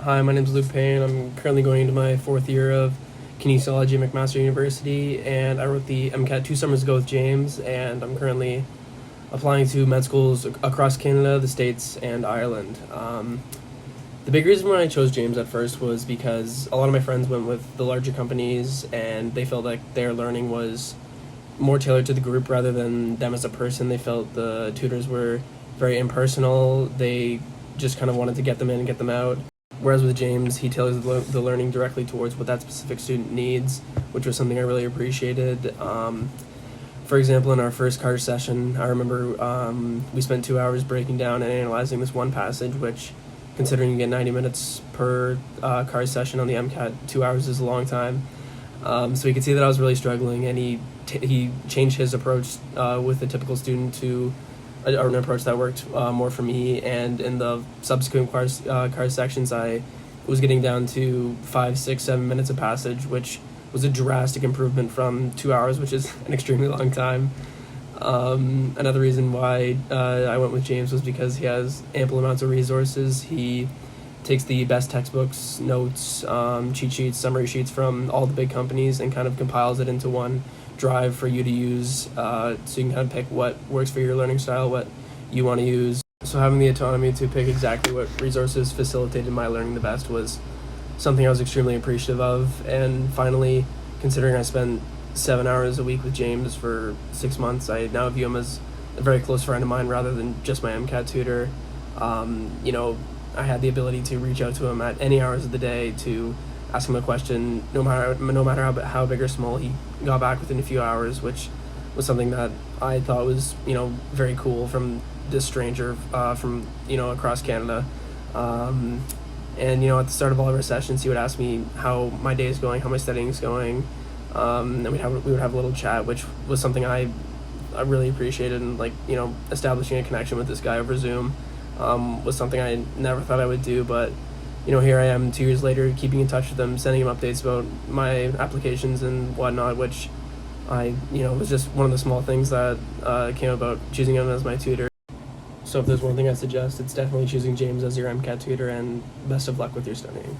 Hi, my name is Luke Payne. I'm currently going into my fourth year of Kinesiology at McMaster University, and I wrote the MCAT 2 summers ago with James, and I'm currently applying to med schools across Canada, the States, and Ireland. The big reason why I chose James at first was because a lot of my friends went with the larger companies, and they felt like their learning was more tailored to the group rather than them as a person. They felt the tutors were very impersonal. They just kind of wanted to get them in and get them out. Whereas with James, he tailors the learning directly towards what that specific student needs, which was something I really appreciated. For example, in our first CAR session, I remember we spent 2 hours breaking down and analyzing this one passage, which, considering you get 90 minutes per CAR session on the MCAT, 2 hours is a long time. So he could see that I was really struggling, and he changed his approach with the typical student to or an approach that worked more for me. And in the subsequent CAR sections, I was getting down to 5, 6, 7 minutes a passage, which was a drastic improvement from 2 hours, which is an extremely long time. Another reason why I went with James was because he has ample amounts of resources. He takes the best textbooks, notes, cheat sheets, summary sheets from all the big companies and kind of compiles it into one drive for you to use, so you can kind of pick what works for your learning style, what you want to use. So having the autonomy to pick exactly what resources facilitated my learning the best was something I was extremely appreciative of. And finally, considering I spent 7 hours a week with James for 6 months, I now view him as a very close friend of mine rather than just my MCAT tutor. I had the ability to reach out to him at any hours of the day to ask him a question, no matter how big or small. He got back within a few hours, which was something that I thought was very cool from this stranger from across Canada. And at the start of all of our sessions, he would ask me how my day is going, how my studying is going, and we would have a little chat, which was something I really appreciated. And establishing a connection with this guy over Zoom was something I never thought I would do, but here I am 2 years later, keeping in touch with him, sending him updates about my applications and whatnot, which was just one of the small things that came about choosing him as my tutor. So if there's one thing I'd suggest, it's definitely choosing James as your MCAT tutor, and best of luck with your studying.